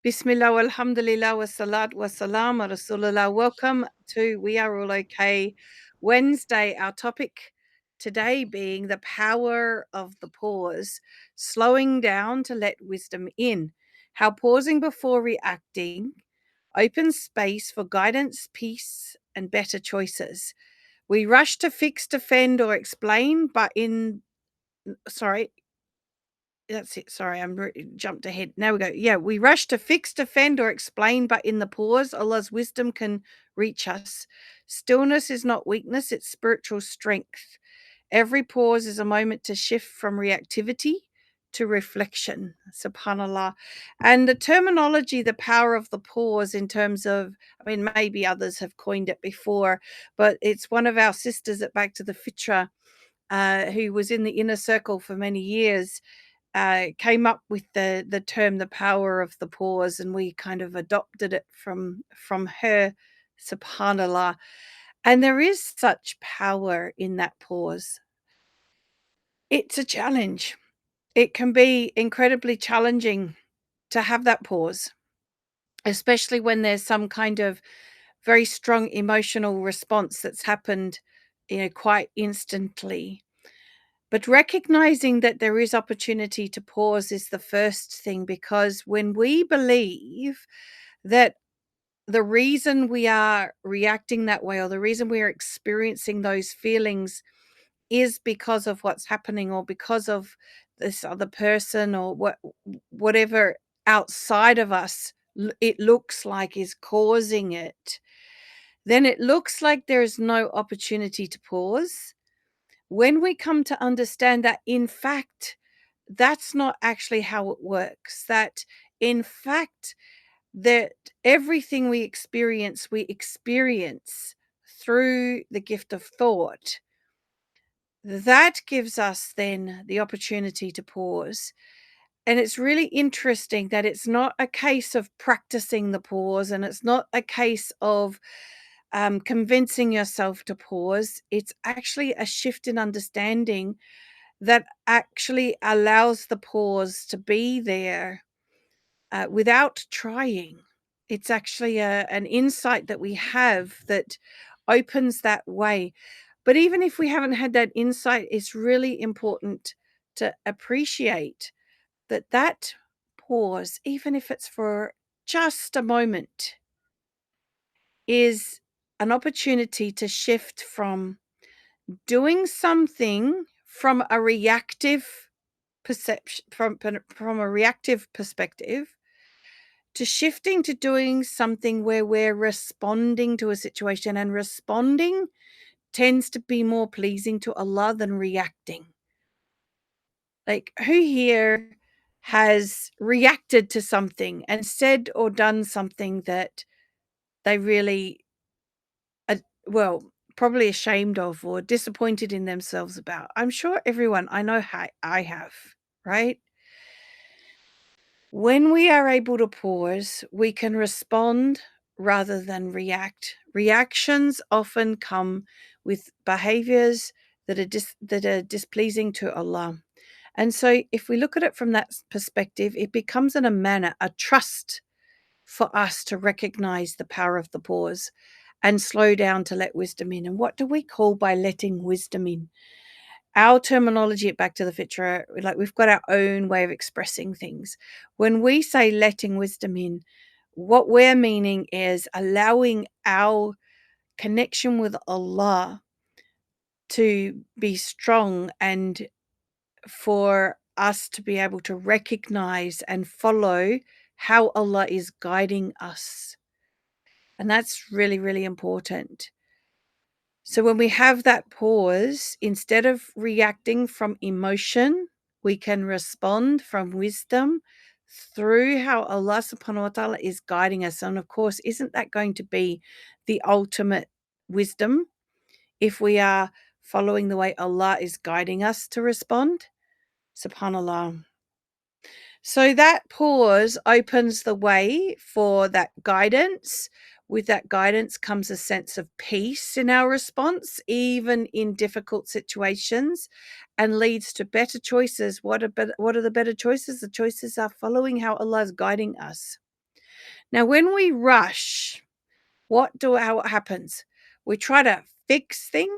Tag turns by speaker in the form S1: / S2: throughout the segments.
S1: Bismillah, alhamdulillah, wa salat wa salam wa rasulullah. Welcome to We Are All Okay Wednesday. Our topic today being the power of the pause, slowing down to let wisdom in, how pausing before reacting opens space for guidance, peace, and better choices. We rush to fix, defend, or explain, but sorry, that's it. Sorry, jumped ahead. Now we go. Yeah, we rush to fix, defend, or explain, but in the pause, Allah's wisdom can reach us. Stillness is not weakness, it's spiritual strength. Every pause is a moment to shift from reactivity to reflection. SubhanAllah. And the terminology, the power of the pause, in terms of, I mean, maybe others have coined it before, but it's one of our sisters at Back to the Fitra, who was in the inner circle for many years, came up with the term the power of the pause, and we kind of adopted it from her, subhanallah. And there is such power in that pause. It's a challenge. It can be incredibly challenging to have that pause, especially when there's some kind of very strong emotional response that's happened, quite instantly. But recognizing that there is opportunity to pause is the first thing, because when we believe that the reason we are reacting that way, or the reason we are experiencing those feelings, is because of what's happening, or because of this other person, or whatever outside of us it looks like is causing it, then it looks like there is no opportunity to pause. When we come to understand that, in fact, that's not actually how it works, that in fact, that everything we experience through the gift of thought, that gives us then the opportunity to pause. And it's really interesting that it's not a case of practicing the pause, and it's not a case of convincing yourself to pause. It's actually a shift in understanding that actually allows the pause to be there without trying. It's actually an insight that we have that opens that way. But even if we haven't had that insight, it's really important to appreciate that pause, even if it's for just a moment, is an opportunity to shift from doing something from a reactive perception, from a reactive perspective, to shifting to doing something where we're responding to a situation, and responding tends to be more pleasing to Allah than reacting. Like, who here has reacted to something and said or done something that they really well, probably ashamed of or disappointed in themselves about? I'm sure everyone, I know I have, right? When we are able to pause, we can respond rather than react. Reactions often come with behaviors that are displeasing to Allah. And so if we look at it from that perspective, it becomes a manner, a trust for us to recognize the power of the pause and slow down to let wisdom in. And what do we call by letting wisdom in? Our terminology at Back to the Fitra, like, we've got our own way of expressing things. When we say letting wisdom in, what we're meaning is allowing our connection with Allah to be strong, and for us to be able to recognize and follow how Allah is guiding us. And that's really, really important. So when we have that pause, instead of reacting from emotion, we can respond from wisdom through how Allah subhanahu wa ta'ala is guiding us. And of course, isn't that going to be the ultimate wisdom if we are following the way Allah is guiding us to respond? SubhanAllah. So that pause opens the way for that guidance. With that guidance comes a sense of peace in our response, even in difficult situations, and leads to better choices. What are the better choices? The choices are following how Allah is guiding us. Now, when we rush, what happens? We try to fix things,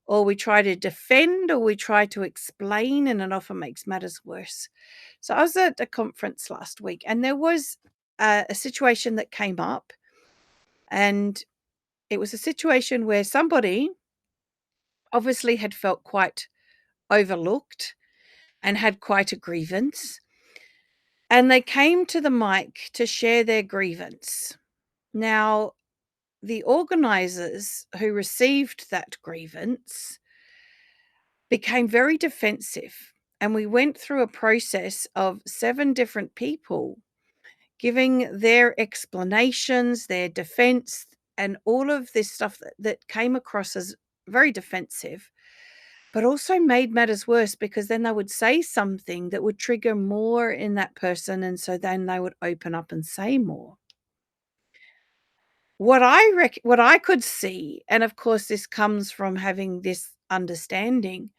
S1: or we try to defend, or we try to explain, and it often makes matters worse. So I was at a conference last week, and there was a situation that came up, and it was a situation where somebody obviously had felt quite overlooked and had quite a grievance, and they came to the mic to share their grievance. Now, the organisers who received that grievance became very defensive, and we went through a process of 7 different people giving their explanations, their defense, and all of this stuff that came across as very defensive, but also made matters worse because then they would say something that would trigger more in that person, and so then they would open up and say more. What I could see, and of course this comes from having this understanding,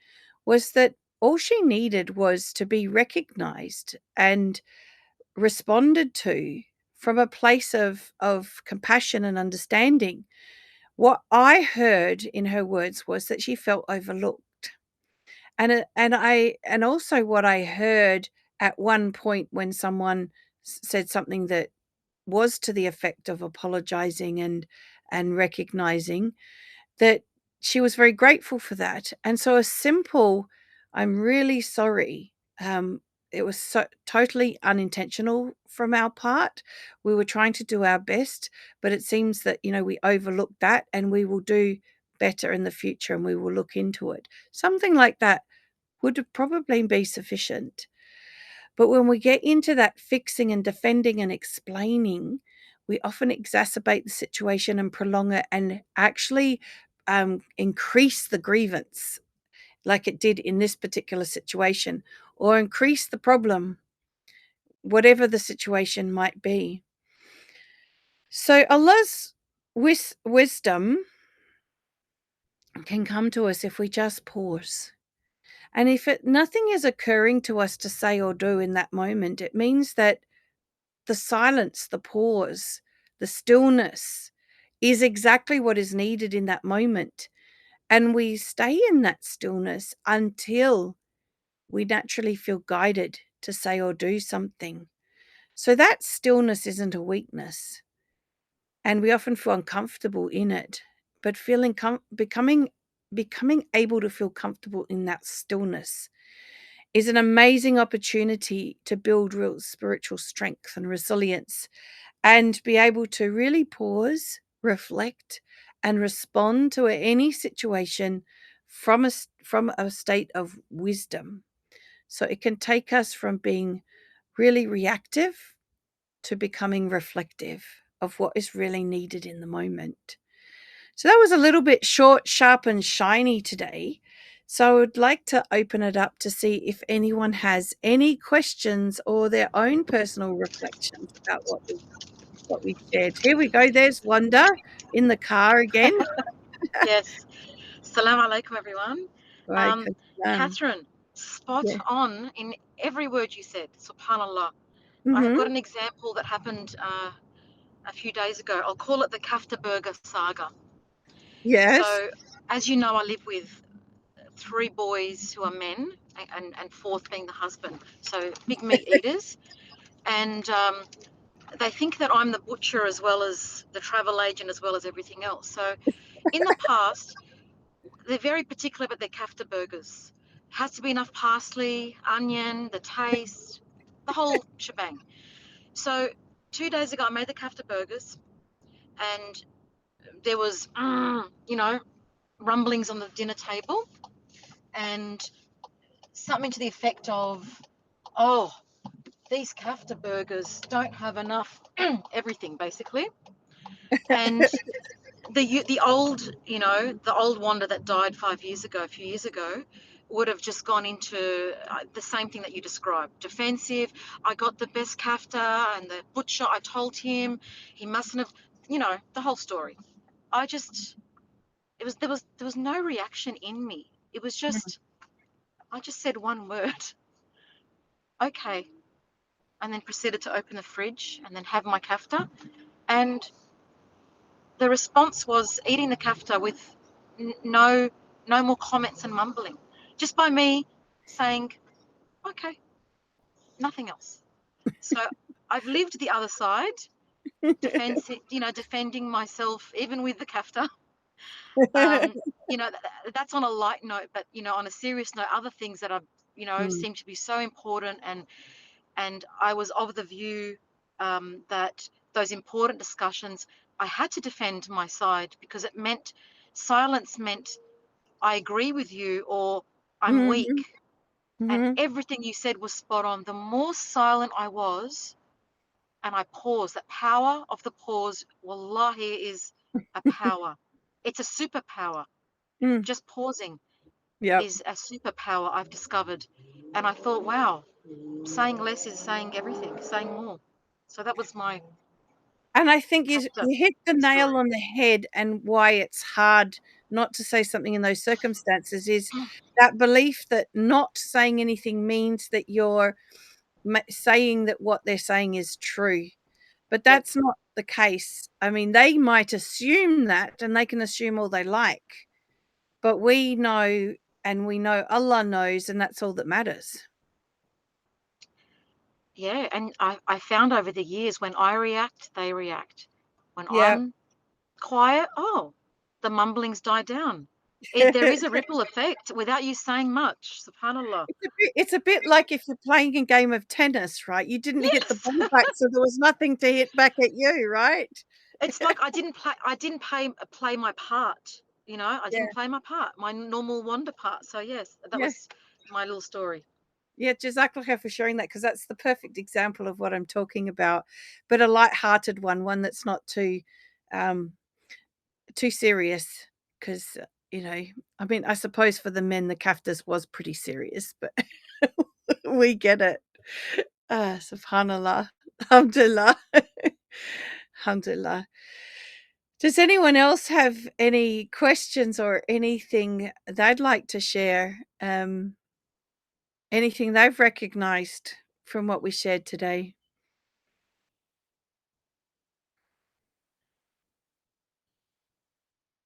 S1: was that all she needed was to be recognized and responded to from a place of compassion and understanding. What I heard in her words was that she felt overlooked. And also what I heard at one point when someone said something that was to the effect of apologizing and recognizing that she was very grateful for that. And so a simple, "I'm really sorry," it was so totally unintentional from our part. We were trying to do our best, but it seems that, we overlooked that, and we will do better in the future, and we will look into it. Something like that would probably be sufficient. But when we get into that fixing and defending and explaining, we often exacerbate the situation and prolong it, and actually increase the grievance, like it did in this particular situation, or increase the problem, whatever the situation might be. So Allah's wisdom can come to us if we just pause. And if nothing is occurring to us to say or do in that moment, it means that the silence, the pause, the stillness is exactly what is needed in that moment. And we stay in that stillness until we naturally feel guided to say or do something. So that stillness isn't a weakness. And we often feel uncomfortable in it, but becoming able to feel comfortable in that stillness is an amazing opportunity to build real spiritual strength and resilience, and be able to really pause, reflect, and respond to any situation from a state of wisdom. So it can take us from being really reactive to becoming reflective of what is really needed in the moment. So that was a little bit short, sharp, and shiny today. So I would like to open it up to see if anyone has any questions or their own personal reflections about what we shared. Here we go. There's Wanda in the car again.
S2: Yes. Salam alaikum, everyone.
S1: Right.
S2: Catherine, spot
S1: Yeah.
S2: on in every word you said. Subhanallah. I have got
S1: Mm-hmm.
S2: an example that happened a few days ago. I'll call it the Kafta Burger saga.
S1: Yes.
S2: So, as you know, I live with 3 boys who are men, and fourth being the husband. So, big meat eaters. And they think that I'm the butcher as well as the travel agent as well as everything else. So, in the past, they're very particular about their kafta burgers. Has to be enough parsley, onion, the taste, the whole shebang. So 2 days ago, I made the kafta burgers, and there was, rumblings on the dinner table, and something to the effect of, "Oh, these kafta burgers don't have enough everything, basically." And the old, the old Wanda that died 5 years ago, a few years ago, would have just gone into the same thing that you described, defensive. "I got the best kafta, and the butcher, I told him he mustn't have," the whole story. I just, there was no reaction in me. It was just, I just said one word. "Okay, and then proceeded to open the fridge and then have my kafta. And the response was eating the kafta with no more comments and mumbling, just by me saying, okay, nothing else. So I've lived the other side, defending myself even with the kafta. That's on a light note, but on a serious note, other things that are
S1: Mm,
S2: seem to be so important, and I was of the view that those important discussions, I had to defend my side, because it meant silence meant I agree with you or I'm
S1: mhm,
S2: weak. And
S1: mhm,
S2: everything you said was spot on. The more silent I was and I paused, that power of the pause, wallahi, is a power. It's a superpower.
S1: mm.
S2: Just pausing
S1: Yep.
S2: is a superpower I've discovered. And I thought, wow, saying less is saying everything, saying more. So that was my
S1: And I think you
S2: chapter
S1: you hit the nail
S2: story.
S1: on the head, and why it's hard not to say something in those circumstances is that belief that not saying anything means that you're saying that what they're saying is true. But
S2: Yep.
S1: that's not the case. I mean, they might assume that, and they can assume all they like, but we know, and we know Allah knows, and that's all that matters.
S2: Yeah. And I found over the years, when I react, they react. When
S1: Yeah.
S2: I'm quiet, oh, the mumblings die down. There is a ripple effect without you saying much. Subhanallah.
S1: It's a bit like if you're playing a game of tennis, right? You didn't hit the
S2: Yes.
S1: ball back, so there was nothing to hit back at you, right?
S2: It's like I didn't play my part. I
S1: Yeah,
S2: didn't play my part, my normal Wanda part. So yes, that
S1: yeah,
S2: was my little story.
S1: yeah, jazakallah khair for sharing that, because that's the perfect example of what I'm talking about, but a light-hearted one that's not um, too serious. Because I mean, I suppose for the men, the kaftas was pretty serious, but we get it. Subhanallah. Alhamdulillah. Alhamdulillah. Does anyone else have any questions or anything they'd like to share? Anything they've recognized from what we shared today?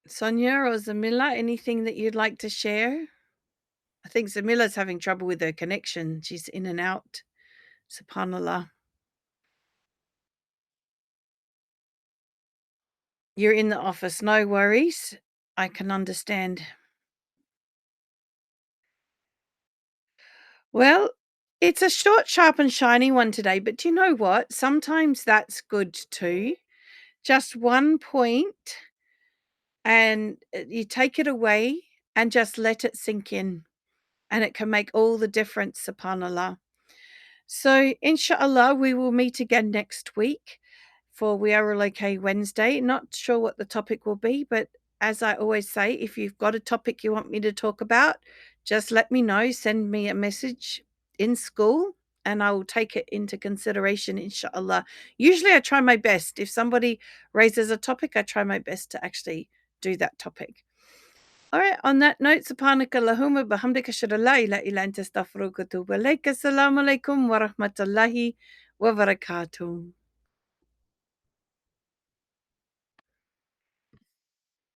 S1: Sonia or Zamila, anything that you'd like to share? I think Zamila's having trouble with her connection. She's in and out. Subhanallah. You're in the office. No worries. I can understand. Well, it's a short, sharp, and shiny one today, but do you know what? Sometimes that's good too. Just one point, and you take it away and just let it sink in, and it can make all the difference, subhanallah. So, inshallah, we will meet again next week for We Are All Okay Wednesday. Not sure what the topic will be, but as I always say, if you've got a topic you want me to talk about, just let me know. Send me a message in school and I will take it into consideration, inshallah. Usually, I try my best. If somebody raises a topic, I try my best to actually do that topic. All right. On that note, subhanaka Allahumma bihamdika shada la ilaha illa anta astaghfiruka wa atubu ilaik. Assalamu alaikum wa rahmatullahi wa barakatuh.